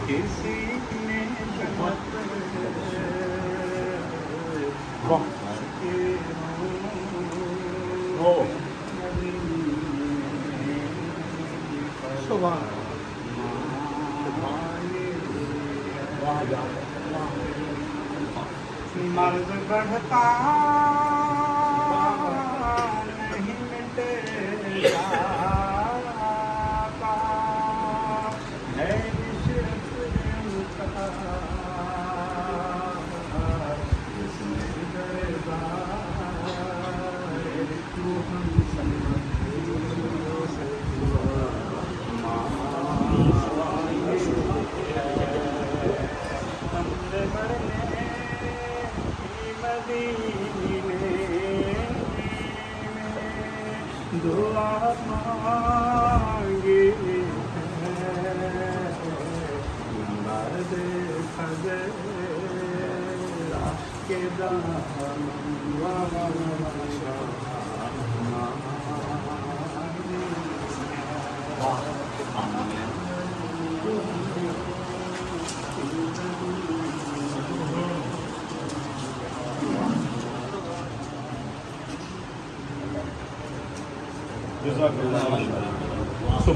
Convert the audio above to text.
किसी ने वाह ओ सुभान वाह यार मर्द बढ़ता नहीं मिटे जाता है इश्क उनका इसमें दरबार तू हम दुआ मांगे मर्द खज़ेरा के दामन जज़ाकल्लाह